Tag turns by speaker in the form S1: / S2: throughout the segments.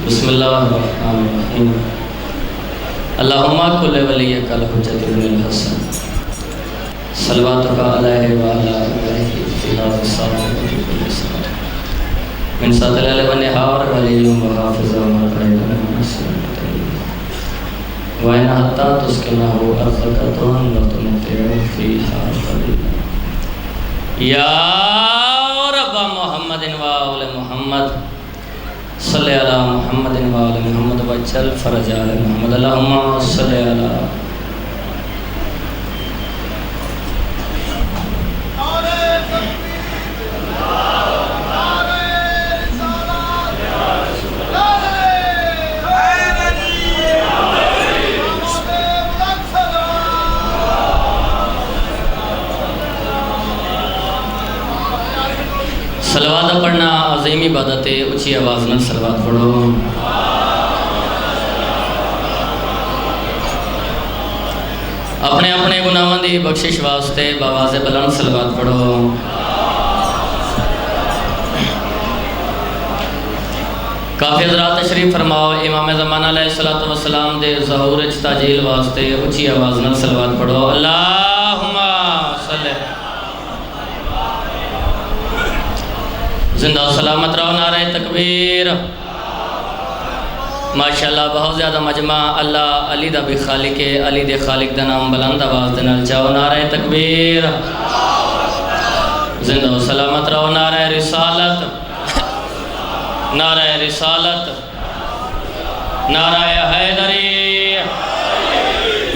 S1: بسم اللہ الرحمن الرحیم اللہم کل ولیک الحجۃ بن الحسن صلواتک علیہ وعلی آلہ فی هذا الساعة وفی کل ساعة من ساعة الليل والنهار ولی وحافظ ومرقعید ونصر وإن حتى تسكنه أرضك وتمتع فيها قليلا یا رب محمد وآل محمد صلی علی محمد وآل محمد وجل فرج علی محمد اللہم صلی علی صلوات پڑھنا عظیم عبادت ہے، اچھی آواز میں صلوات پڑھو۔ اپنے اپنے گناہوں دی بخشش واسطے بآواز بلند صلوات پڑھو۔ کافی حضرات تشریف فرماؤ، امام زمانہ علیہ السلام دے ظہور تاجیل واسطے اچھی آواز میں صلوات پڑھو۔ اللہم صلی زندہ سلامت رہو، نعرہ تکبیر۔ ماشاءاللہ بہت زیادہ مجمع، اللہ علی دا بھی خالق ہے، علی دے خالق دا نام بلند آواز دینا چاہو، نعرہ تکبیر۔ زندہ سلامت رہو، نعرہ رسالت، نعرہ رسالت، نعرہ حیدری۔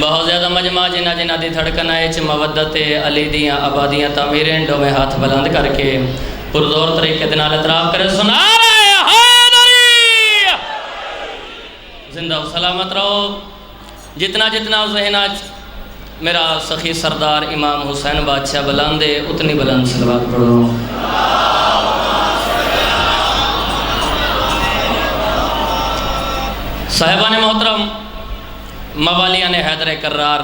S1: بہت زیادہ مجمع جنہ جنہ دی دھڑکن آئے چھ مودت علی دیاں آبادیاں تعمیریں ڈو میں ہاتھ بلند کر کے پردور طریقے دنال اطراف کرے، سنا رہے حیدری۔ زندہ و سلامت رہو۔ جتنا جتنا ذہنات میرا سخی سردار امام حسین بادشاہ بلند ہے، اتنی بلند صلوات پڑھو۔ صاحبان محترم، موالیان حیدر کرار،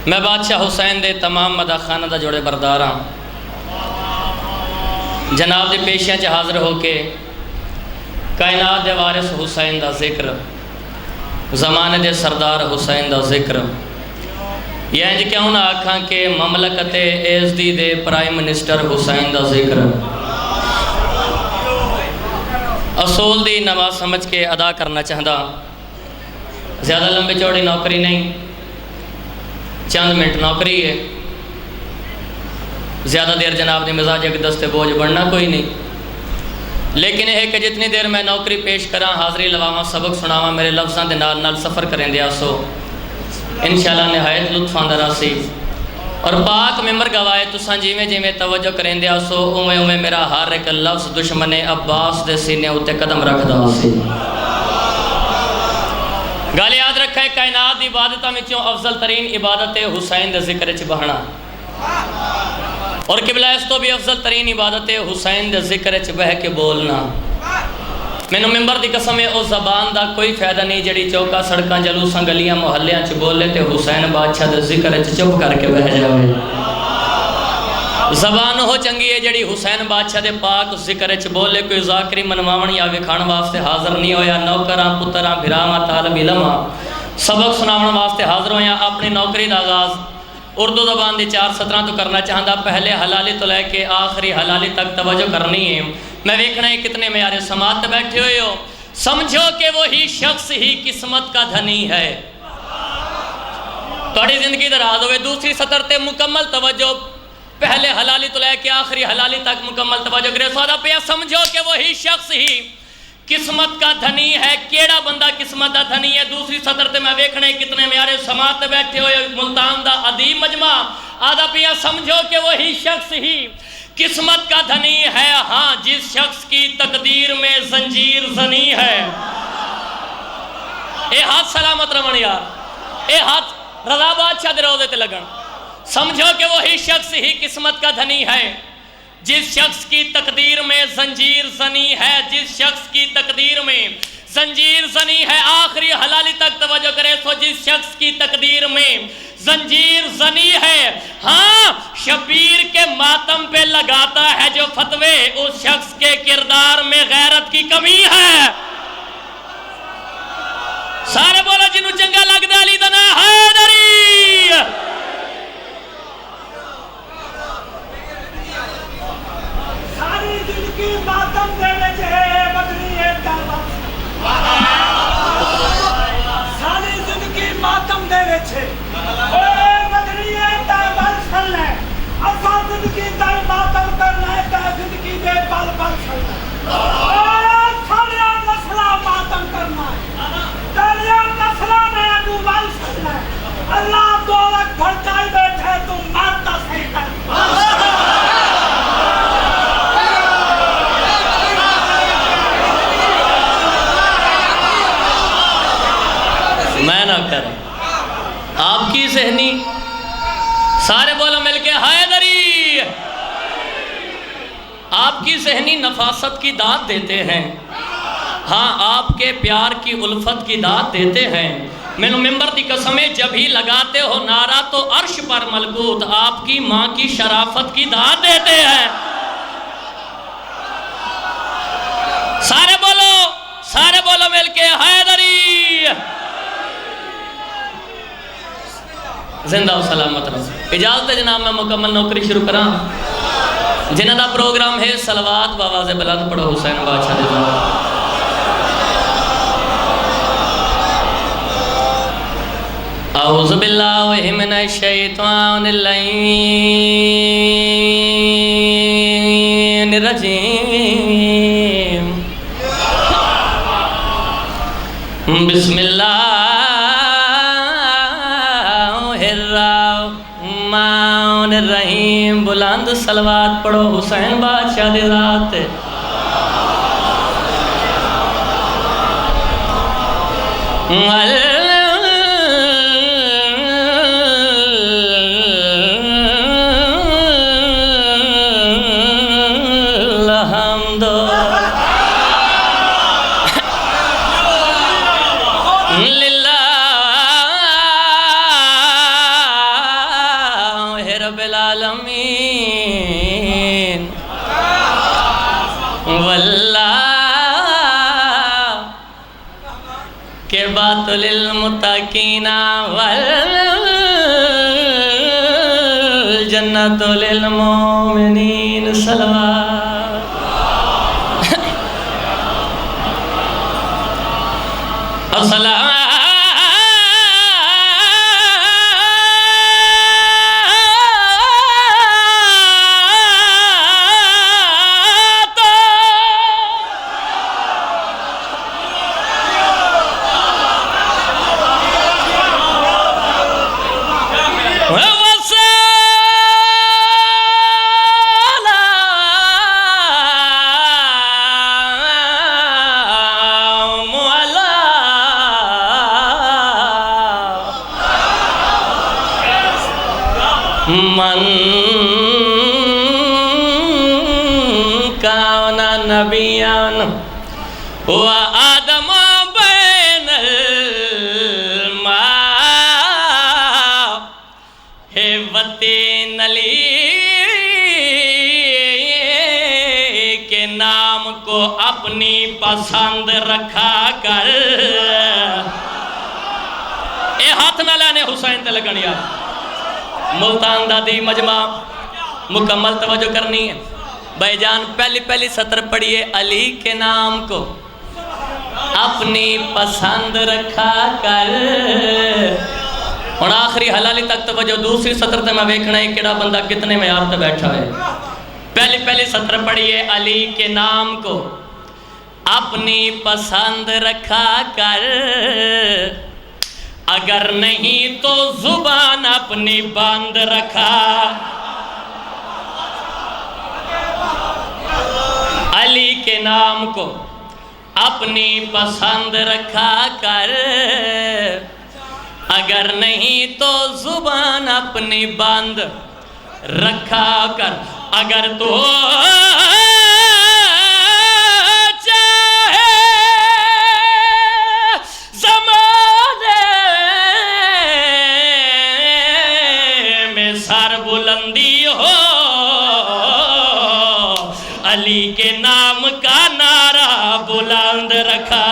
S1: میں بادشاہ حسین دے تمام مدہ خانہ دا جوڑے برداراں جناب دی پیشیاں چ حاضر ہو کے کائنات دے وارث حسین دا ذکر، زمانے دے سردار حسین دا ذکر، یہ انج کیوں نہ آکھاں کہ مملکت ایزدی دے پرائم منسٹر حسین دا ذکر اصول دی نواز سمجھ کے ادا کرنا چاہتا۔ زیادہ لمبے چوڑی نوکری نہیں، چند منٹ نوکری ہے، زیادہ دیر جناب دی مزاج ایک دستے بوجھ بڑھنا کوئی نہیں، لیکن یہ ہے کہ جتنی دیر میں نوکری پیش کراں، حاضری لواواں، سبق سناواں، میرے لفظاں دے نال نال سفر کریں دیا سو انشاءاللہ نہایت لطف آندرا سی، اور پاک ممبر گوائے تساں جیویں جیویں توجہ کریں دیا سو اویں اویں میرا ہر ایک لفظ دشمن عباس دے سینے اُتے قدم رکھ دا سی۔ گال یاد رکھا ہے، کائنات دی عبادتہ میں چوں افضل ترین عبادت ہے حسین دے ذکر چ بہنا، اور قبلہ اس تو بھی افضل ترین عبادت ہے حسین دے ذکر چ بہ کے بولنا۔ مینوں ممبر دی قسم ہے، او زبان دا کوئی فائدہ نہیں جڑی چوکا سڑکاں جلوساں گلیاں محلیاں چ بولے تے حسین بادشاہ دے ذکر چ چپ کر کے بہ جاوے۔ زبان ہو چنگی ہے جڑی حسین بادشاہ دے پاک ذکر چ بولے، کوئی ذاکری منواون یا وکھان واسطے حاضر نہیں ہویا، نوکراں پتراں بھراواں طالب علماں سبق سناون واسطے حاضر ہویا۔ اپنی نوکری دا آغاز اردو زبان دی 4 سطراں تو کرنا چاہتا، پہلے حلالی تو لے کے آخری حلالی تک توجہ کرنی ہے۔ میں دیکھنا ہے کتنے معیار سماعت بیٹھے ہوئے ہو، سمجھو کہ وہی شخص ہی قسمت کا دھنی ہے۔ تھوڑی زندگی دراز ہوئے، دوسری سطر تے مکمل توجہ، پہلے حلالی تو لے کے آخری حلالی تک مکمل توجہ کرے، سودا پیا سمجھو کہ وہی شخص ہی قسمت کا دھنی ہے۔ کیڑا بندہ قسمت دا دھنی ہے؟ دوسری سطر تے میں دیکھنا ہے کتنے معیار سماعت بیٹھے ہوئے، ملتان دا ادیب مجمع، آدھا پیا سمجھو کہ وہی شخص ہی قسمت کا دھنی ہے، ہاں جس شخص کی تقدیر میں زنجیر زنی ہے۔ اے ہاتھ سلامت رمن یار، اے ہاتھ رضا بادشاہ دے روزے تے لگن۔ سمجھو کہ وہی شخص ہی قسمت کا دھنی ہے جس شخص کی تقدیر میں زنجیر زنی ہے، جس شخص کی تقدیر میں زنجیر زنی ہے۔ آخری حلالی تک توجہ کرے، سو جس شخص کی تقدیر میں زنجیر زنی ہے، ہاں شبیر کے ماتم پہ لگاتا ہے جو فتوے، اس شخص کے کردار میں غیرت کی کمی ہے؟ سارے بولو جنہوں چنگا لگ دا علی دنا حیدری.
S2: ساری زندگی ماتم دے وچ ہے بدنی ہے دعوت. ساری زندگی ماتم دے وچ ہے اے بدنی ہے دعوت سن لے. اساں زندگی دا ماتم کرنا ہے تے زندگی دے بل بل سن لے. سارے نسلاں ماتم کرنا ہے. سارے نسلاں نے ابو بل سن لے. اللہ دو لکھ بھڑکائی بیٹھے تو مارتا صحیح کر.
S1: میں نہ کریں آپ کی ذہنی. سارے بولو مل کے حیدری. آپ کی ذہنی نفاست کی داد دیتے ہیں. ہاں آپ کے پیار کی الفت کی داد دیتے ہیں. میں نے ممبر دی قسمیں جب ہی لگاتے ہو نعرہ تو عرش پر ملکوت آپ کی ماں کی شرافت کی داد دیتے ہیں. سارے بولو مل کے حیدری. زندہ و سلامت رہو. اجازت ہے جناب میں مکمل نوکری شروع کراں. جنہاں دا پروگرام ہے صلوات بآواز بلند پڑھو حسین بادشاہ دے جناب. اعوذ باللہ من الشیطان الرجیم. بسم اللہ الرحیم. بلند صلوات پڑھو حسین بادشاہ دے ذات. الحمد رب العالمین. واللہ کے بات للمتقین والجنت للمومنین. صلوات. السلام من کان نبیان و آدم بین الماء وطین علی کے نام کو اپنی پسند رکھا کر. اے ہاتھ نہ لانے حسین تے لگن یار. ملتان دادی مجمع مکمل توجہ کرنی ہے. بھائی جان پہلی سطر پڑھیے. علی کے نام کو اپنی پسند رکھا کر. اور آخری حلالی تک توجہ. دوسری سطر تے میں دیکھنا ہے کیڑا بندہ کتنے معیار تے بیٹھا ہے. پہلی سطر پڑھیے. علی کے نام کو اپنی پسند رکھا کر. اگر نہیں تو زبان اپنی بند رکھا. علی کے نام کو اپنی پسند رکھا کر. اگر نہیں تو زبان اپنی بند رکھا کر. اگر تو بلندی ہو علی کے نام کا نعرہ رکھا.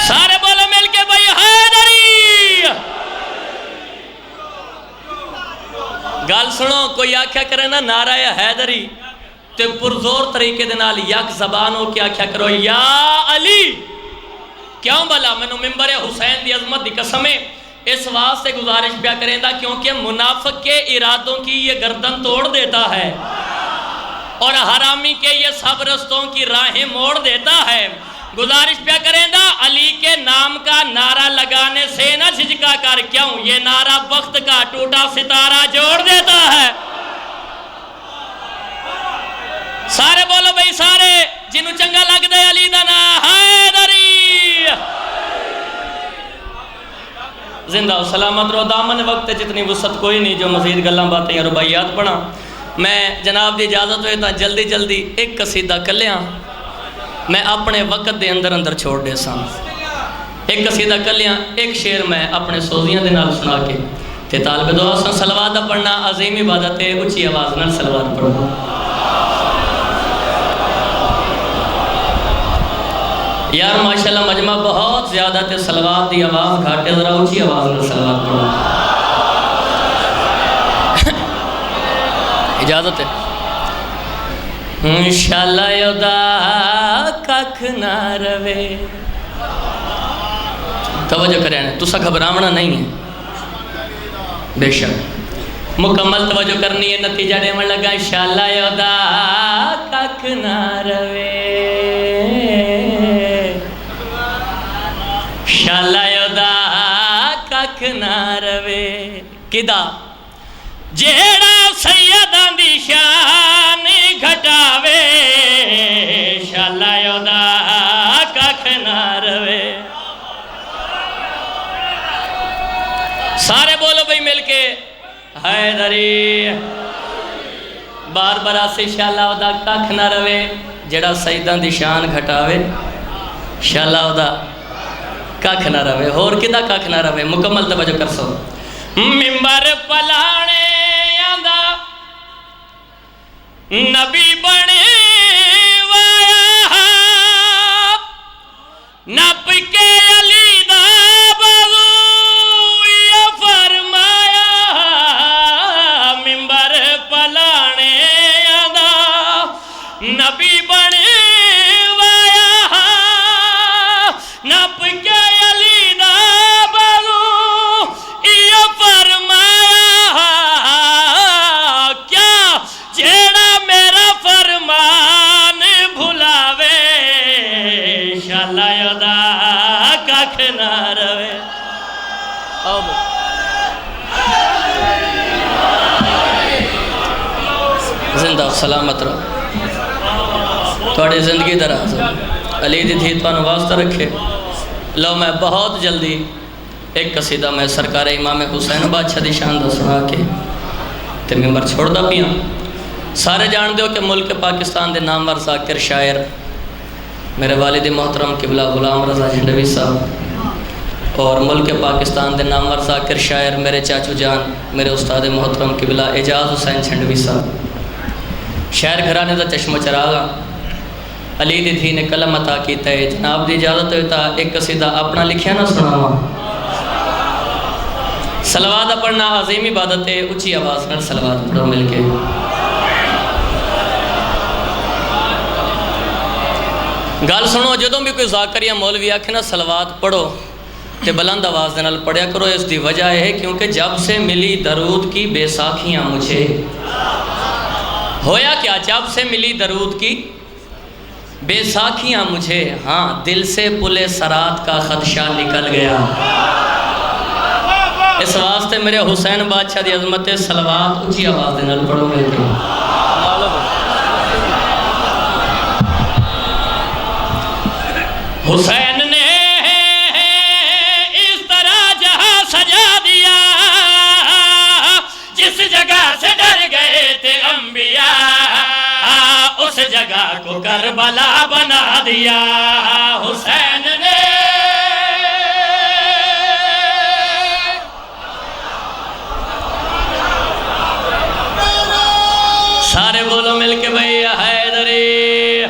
S1: سارے بولو مل کے بھائی حیدری. گال سنو, کوئی آکھیا کرے نا نعرہ حیدری تے پرزور طریقے دے نال یک زبان ہو کے آکھیا کرو یا علی. کیوں بلا میں ممبر حسین دی عظمت دی قسمیں اس واسطے گزارش پیا کریں دا کیونکہ منافق کے ارادوں کی یہ گردن توڑ دیتا ہے اور حرامی کے یہ سب رستوں کی راہیں موڑ دیتا ہے. گزارش پیا کریں دا علی کے نام کا نعرہ لگانے سے نہ جھجکا کر, کیوں یہ نعرہ وقت کا ٹوٹا ستارہ جوڑ دیتا ہے. سارے بولو بھئی سارے جنہوں چنگا لگ دے علی دا نا حیدری. زندہ و سلامت رو, دامن وقت جتنی وسعت کوئی نہیں جو مزید گلاں باتیں یا رباعیات پڑھا. میں جناب دی اجازت ہوئے تا جلدی جلدی ایک قصیدہ کلیاں میں اپنے وقت دے اندر چھوڑ دے سان. ایک قصیدہ کلیاں ایک شعر میں اپنے سوزیاں دے نال سنا کے تے طالب دعا سن صلوات پڑھنا عظیم عبادت ہے. اچھی آواز نال صلوات پڑھو. یار ماشاءاللہ مجمع بہت زیادہ تے صلوات دی آواز گھاٹے, ذرا اونچی آواز میں صلوات پڑھو. اجازت ہے. انشاءاللہ یودا ککھ نہ روے. توجہ کریں, تسا گھبراونا نہیں ہے, بے شک مکمل توجہ کرنی ہے. نتیجہ دیمن لگا انشاءاللہ یودا ککھ نہ روے. انشاءاللہ یودا ککھ نہ روے. کدا جیڑا سیداں دی شان گھٹاوے. انشاءاللہ یودا ککھ نہ روے. سارے بولو بھئی مل کے حیدری. بار بار سے انشاءاللہ یودا ککھ نہ روے. جیڑا سیداں دی شان گھٹاوے انشاءاللہ یودا ککھ نہ روے. اور کدا ککھ نہ روے, مکمل توجہ کر سو. ممبر پلانے آندا نبی بنے وایا, نپ کے علی دا بازو یہ فرمایا. ممبر پلانے آندا نبی بنے وایا, نپ کے علی دا بازو یہ فرمایا. کیا جیڑا میرا فرمان بھلاوے انشاءاللہ یودا ککھ نہ روے. زندہ و سلامت رہو, تھوڑی زندگی دراز ہو, علی دی تھی تو واسطہ رکھے. لو میں بہت جلدی ایک قصیدہ میں سرکار امام حسین بادشاہ دی شان دا سنا کے تے ممبر چھوڑ دا پیاں. سارے جان دیو کہ ملک پاکستان دے نامور ذاکر شاعر میرے والد محترم قبلہ غلام رضا جھنڈوی صاحب اور ملک پاکستان دے نامور ذاکر شاعر میرے چاچو جان میرے استاد محترم قبلہ اعجاز حسین جھنڈوی صاحب شاعر گھرانے دا چشم چراغا. علی دی تھی نے قلم عطا کیتا ہے. جناب دی اجازت ہوتا ایک قصیدہ اپنا لکھیا نہ سناواں. صلوات پڑھنا عظیم عبادت ہے. اچھی آواز میں صلوات پڑھو مل کے. گال سنو, جدوں بھی کوئی ذاکر یا مولوی آکھے نا صلوات پڑھو تے بلند آواز دے نال پڑھیا کرو. اس دی وجہ ہے کیونکہ جب سے ملی درود کی بے ساکھیاں مجھے. ہویا کیا, جب سے ملی درود کی بے ساکھیاں مجھے, ہاں دل سے پلے سرات کا خدشہ نکل گیا. اس واسطے میرے حسین بادشاہ دی عظمت صلوات اچھی آواز دے نال پڑھو مل کے. حسین نے اس طرح جہاں سجا دیا جس جگہ سے ڈر گئے تھے انبیاء, اس جگہ کو کربلا بنا دیا. حسین نے سارے سارے بولو مل کے بھئی حیدری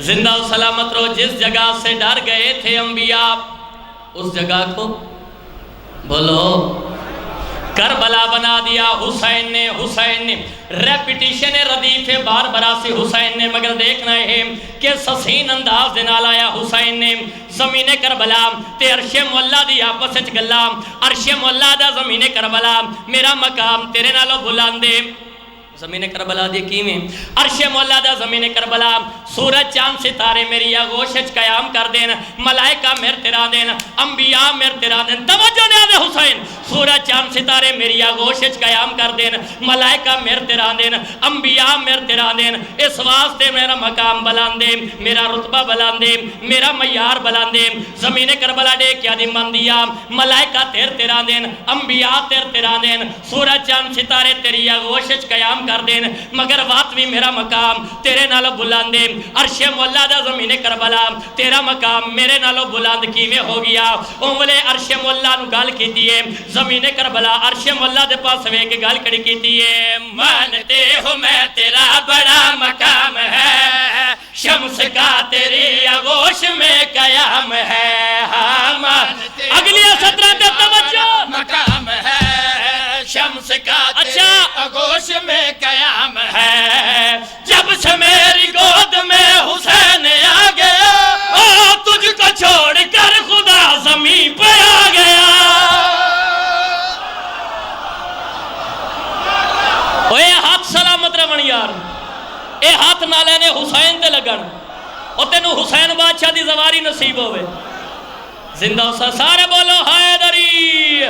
S1: زندہ و سلامت رہو. جس جگہ سے ڈر گئے تھے انبیاء اس جگہ کو بولو کربلا بنا دیا حسین نے ریپیٹیشن ردیف بار براسی حسین نے. مگر دیکھنا ہے کہ سسین انداز دنال آیا حسین نے زمین کربلا تے عرش مولا دی آپس اچ گلا. عرش مولا دا زمین کربلا میرا مقام تیرے نالو بلاندے. زمین کربلا دی کیویں عرش مولا دا زمین کربلا سورج چاند ستارے میری آغوش اچ قیام کر دین. ملائکہ مرترا دین انبیاء مرترا دین. توجہ نے آدھے حسین سورج چاند ستارے میری آغوش اچ قیام کر دین. ملائکہ مرترا دین انبیاء مرترا دین. اس واسطے میرا مقام بلاندے میرا رتبہ بلاندے میرا معیار بلاندے. زمین کربلا دے کیا دی من دیا ملائکہ تیرا دین انبیاء تیرا دین. سورج چاند ستارے تیری آغوش اچ قیام کر دین. مگر وات بھی میرا مقام تیرے نالو بلاندے. عرش مولا دا زمین کربلا تیرا مقام میرے نالو بلاند کیویں ہو گیا. اونلے عرش مولا نو گل کیتی ہے زمین کربلا عرش مولا دے پاس وے کے گل کڑی کیتی ہے. مانتے ہو میں تیرا بڑا مقام ہے شمس کا تیری آغوش میں قیام ہے. اگلی 17 تے توجہ
S3: مقام ہے شمس کا تیری آغوش میں قیام ہے.
S1: جب سے میری گود میں حسین آ گیا تجھ کو چھوڑ کر خدا زمین پہ آ گیا. اے ہاتھ سلامت رہن یار. اے ہاتھ نہ لینے حسین تے لگن او تینو حسین بادشاہ دی زواری نصیب ہوئے. زندہ و سارے بولو حیدری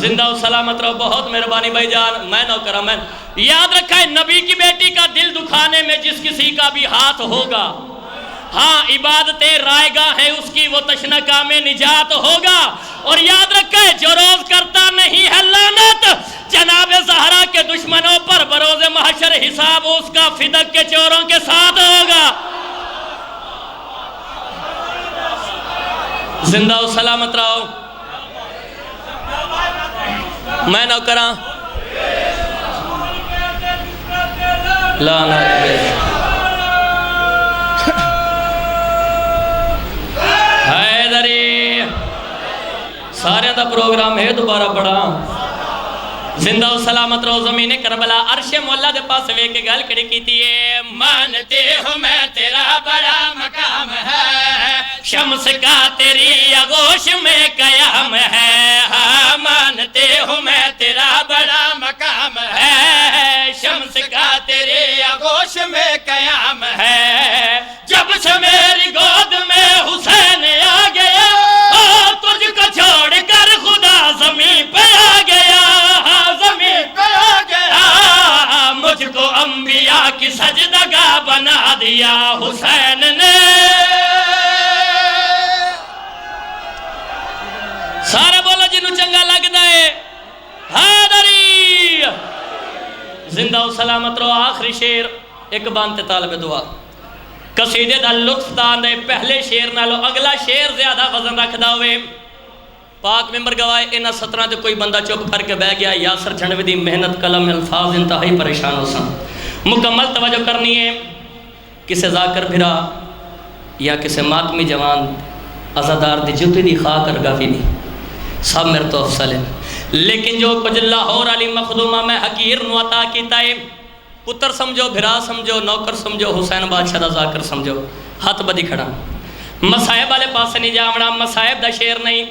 S1: زندہ و سلامت رہو. بہت مہربانی بھائی جان. میں نہ کرا میں یاد رکھا ہے نبی کی بیٹی کا دل دکھانے میں جس کسی کا بھی ہاتھ ہوگا ہاں عبادتیں رائے گاہ ہے اس کی وہ تشنکا میں نجات ہوگا. اور یاد رکھے جو روز کرتا نہیں ہے لعنت جناب زہرا کے دشمنوں پر بروز محشر حساب اس کا فدق کے چوروں کے ساتھ ہوگا. زندہ و سلامت رہو. میں نہ کراں حیدری سارے دا پروگرام ہے دوبارہ پڑھا. زندہ و سلامت رہو. زمین کربلا عرش مولا دے پاس وے کے گل کڑی کیتی ہے.
S3: مانتے ہو میں تیرا بڑا مقام ہے
S1: شمس کا تیری آغوش میں قیام ہے.
S3: ہاں مانتے ہو میں تیرا بڑا مقام ہے شمس کا تیری آغوش میں قیام ہے.
S1: جب سے میری گود میں حسین آ گیا تجھ کو چھوڑ کر خدا زمین پہ آ گیا. زمین
S3: پہ آ گیا
S1: مجھ کو انبیاء کی سجدگاہ بنا دیا حسین نے. سارے بولو جنہوں چنگا لگتا ہے حیدری. زندہ و سلامت رو. آخری شیر ایک بانتے طالب دعا قصیدے دا لطف دان دے پہلے شیر نالو اگلا شیر زیادہ وزن رکھ دا ہوئے. پاک ممبر گوائے انہا 17 دے کوئی بندہ چپ کر کے بہ گیا. یاسر جھنوی دی محنت قلم الفاظ انتہائی پریشان ہو سن. مکمل توجہ کرنی ہے. کسے ذاکر بھرا یا کسے ماتمی جوان ازادار دی جوتی دی خاک ارگافی نہیں سب میرے تو افضل ہے. لیکن جو کچھ لاہور علی مخدومہ میں حقیر نو عطا کیتا ہے پتر سمجھو بھرا سمجھو نوکر سمجھو حسین بادشاہ دا ذاکر سمجھو ہاتھ بدی کھڑا. مسائب والے پاس نہیں جاوڑا. مسائب دا شیر نہیں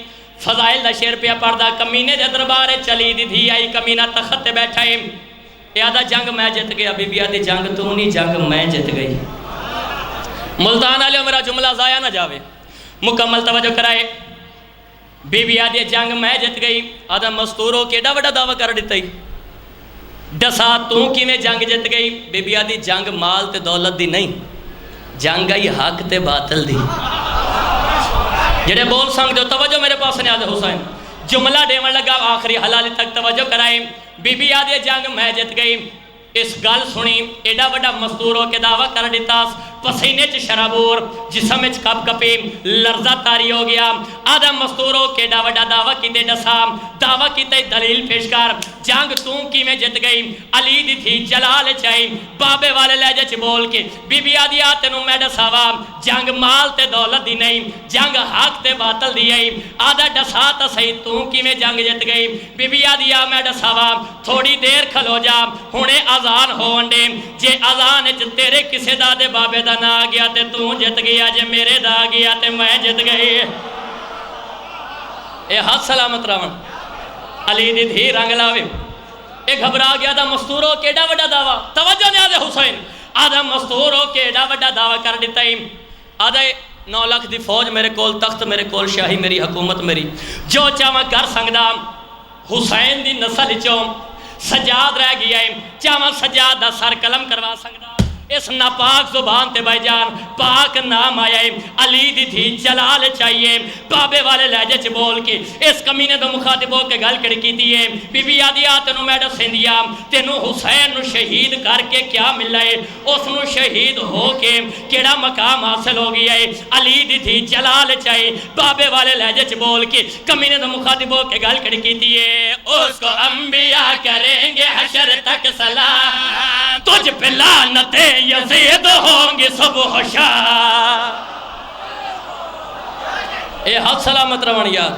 S1: فضائل دا شیر پیا پردہ. کمینے دے دربارے چلی دی دھی آئی کمینہ تخت تے بیٹھا ہے. یادہ جنگ میں جت گیا بی بی آدھی جنگ تو نہیں جنگ میں جت گئی. ملتان علیہ میرا جملہ ضائع نہ جاوے. مکمل توجہ کرائے. بی بی آدھی جنگ میں جت گئی. آدھا مستوروں کیڑا وڈا دعویٰ کر دیتا ہی دسا تو کی میں جنگ جت گئی. بی بی آدھی جنگ مال تے دولت دی نہیں جنگ آئی حق تے باطل دی. جڑے بول سنگ دو توجہ میرے پاس نہیں آدھے حسین جملہ ڈیون لگا آخری حلالی تک توجہ کرائیں. بی بی آدھی جنگ میں جت گئی. اس گل سنی ایڈا وڈا مستور ہو کے دعویٰ کر دیتا پسینے چ شرابور جسم چ کپ کپی لرزہ تاری ہو گیا آدھا مستور ہو کے ایڈا وڈا دعویٰ کیتے دسا دعویٰ کیتے دلیل پیش کر جنگ توں کی میں جت گئی علی دی تھی جلال چاہی بابے والے لہجے چ بول کے بی بی آدھی آتے نو میں دساوا جنگ مال تے دولت دی نہیں جنگ حق تے باطل دی ہے آدھا دسا تا صحیح توں کی میں جنگ جت گئی بی بی آدھی آ میں دساوا تھوڑی دیر کھلو جا ہونے آزان ہو انڈے جے آزان چ تیرے کسے دا دے بابے دا نہ گیا تے توں جت گیا جے میرے دا گیا تے میں جت گئی اے ہاتھ سلامت راون علی دی دھی رنگ لاوے اے گھبرا گیا دا مستور ہو کے ڈا وڈا دعویٰ توجہ نے آدھے حسین آدھا مستور ہو کے ڈا وڈا دعویٰ کر دیتا ہی آدھے 9 لاکھ دی فوج میرے کول تخت میرے کول شاہی میری حکومت میری جو چاہاں کر سکدا حسین دی نسل چوں سجاد رہ گیا ہے چاہاں سجاد دا سر قلم کروا سکدا اس ناپاک زبان تے بھائی جان پاک نام آیا ہے علی دی تھی جلال چاہیے بابے والے لہجے چ بول کے اس کمینے دو مخاطب ہو کے گل کڑ کی دیئے بی بی آدھی آتنو میڈا سندیا تینو حسین نو شہید کر کے کیا مل رہے اس نو شہید ہو کے کیڑا مقام حاصل ہو گیا ہے علی دی تھی جلال چاہیے بابے والے لہجے چ بول کے کمینے دو مخاطب ہو کے گل کڑ کی دیئے اس کو انبیاء کریں گے حشر تک سلام تجھ پہ لعنتیں یزید ہوں گے صبح و شام اے حق سلامت روان یار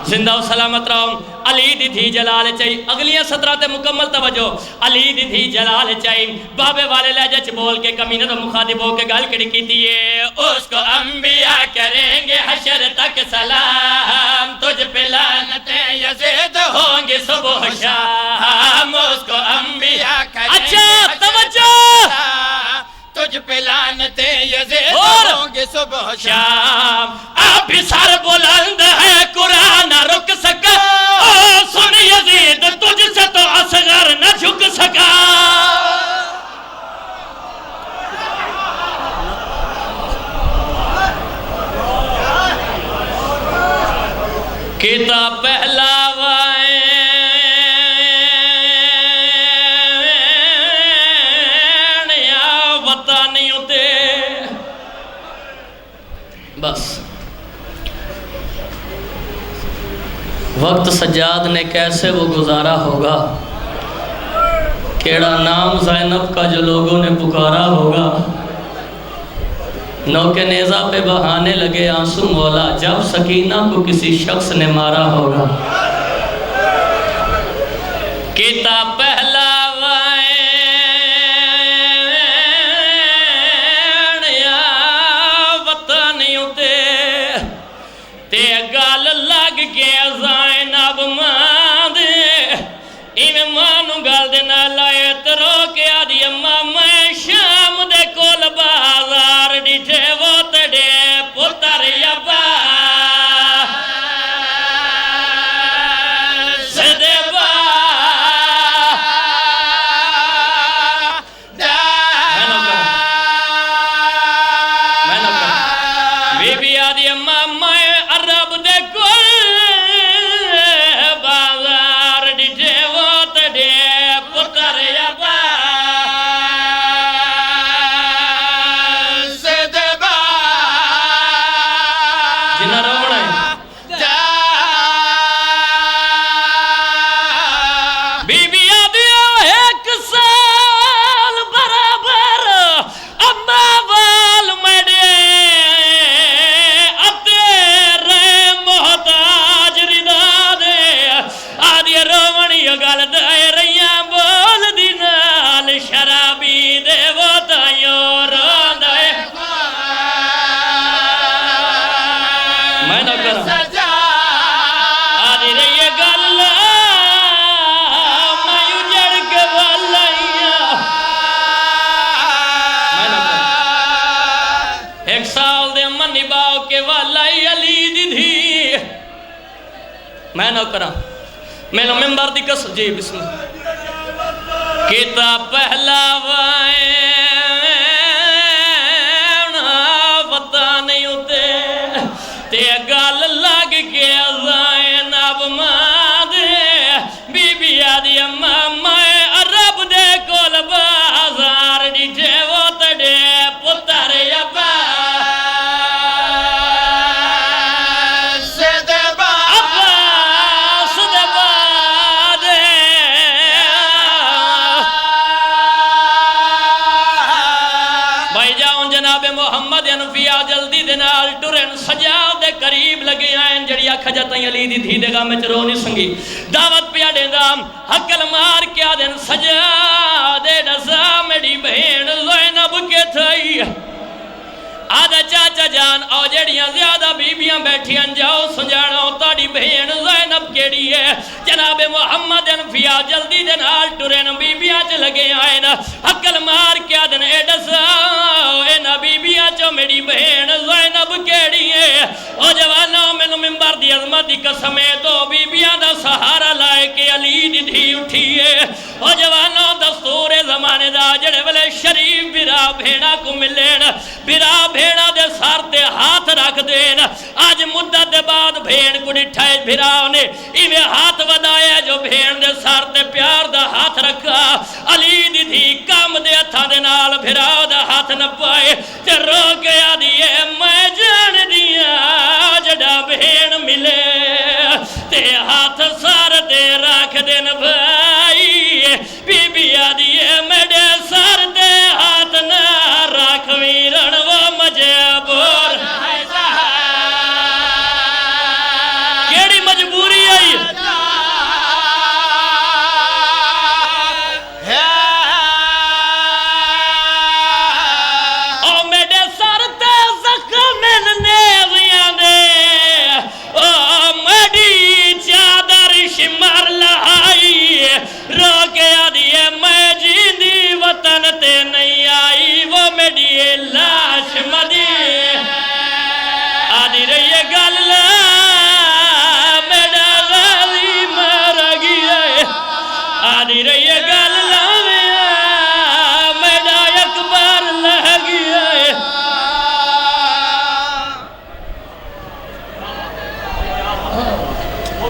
S1: زندہ و سلامت رہوں علی دی تھی جلال چاہی اگلیاں 17 تے مکمل توجہ علی دی تھی جلال چاہی بابے والے لہجے چ بول کے کمینے تو مخاطب ہو کے گل کڑی کی دیئے اس کو انبیاء کریں گے حشر تک سلام تجھ پہ لعنتیں یزید ہوں گے صبح و شام اس کو انبیاء کریں گے اچھا توجہ
S3: تجھ پہ لعنتیں یزید ہوں گے صبح و شام
S1: اب بھی سر بلند ہے قرآن نہ رک سکا سن یزید تجھ سے تو اصغر نہ جھک سکا کتاب پہلاوائیں یا وطنیوں تے بس وقت سجاد نے کیسے وہ گزارا ہوگا کیڑا نام زینب کا جو لوگوں نے پکارا ہوگا نو کے نیزہ پہ بہانے لگے آنسو مولا جب سکینہ کو کسی شخص نے مارا ہوگا کتاب پہلاوائیں یا وطنیوں تے گال لگ گیا زینب ماں دے ایویں مانو گال دے نہ لائے ترو کے آدھی اماں میں شام دے کول بازار ڈیٹھے وہ تڑے پتر یبا سدے با میں نہ کر بی بی آدھی اماں میں عرب دے کول بازار ڈیٹھے وہ تڑے پتر یبا میں نہ کرا میں نہ ممبر دی قسم جی بسم اللہ کتاب پہلاوائیں وطنیوں تے گال لگ گیا زینب ماں دے بی بی آدھی اماں میں عرب دے کول محمد انفیا جلدی دے نال ٹرن سجاد دے قریب لگے آئیں جڑی اکھ جتائیں علی دی دھی دے گا میں چرو نہیں سنگی دعوت پیا دینا حقل مار کیا دین سجاد دسا میری بہن زینب کے تھائی آدھا چاچا جان او جڑیاں زیادہ بیبیاں بیٹھیاں جاؤ سنجاڑو تاڑی بہن زینب کیڑی ہے جناب محمد انفیا جلدی دن آل ٹورین بیبیاں چ لگے آئین حقل مار کیا دن اے ڈساؤ اے نا بیبیاں چو میری بہن زینب کیڑی ہے او جوانوں میں ممبر دی عظمت دی قسمیں تو بیبیاں دا سہارا لائے کہ علی دی دھی اٹھی ہے او جوانوں دستور زمانے دا جڑے والے شریف برا بھیڑا کو ملین برا بھیڑا دے سار تے ہاتھ رکھ دین آج مدت دے بعد بھیڑ کو ڈٹھائے بھیڑاؤں نے ایوے ہاتھ ودائے جو بھیڑ دے سار تے پیار دا ہاتھ رکھا علی دی تھی کام دے اتھا دے نال بھیڑاؤ دا ہاتھ نہ پائے تے رو گیا دیئے میں جان دیا جڑا بھیڑ ملے تے ہاتھ سار تے رکھ دین بھائی بی بی آدیے میڈے سار تے ہاتھ نہ رکھ ویرن وہ مجبور کیڑی مجبوری آئی او میڈے سر تے زخم نیویاں دے او میڈی چادر شمار لہائی رو کے آدھیے میں جیندی وطن تے نہیں آئی وہ میڈی لاش مدی آدھی رہی گل میڈا غازی مر گئی آدھی رہی گل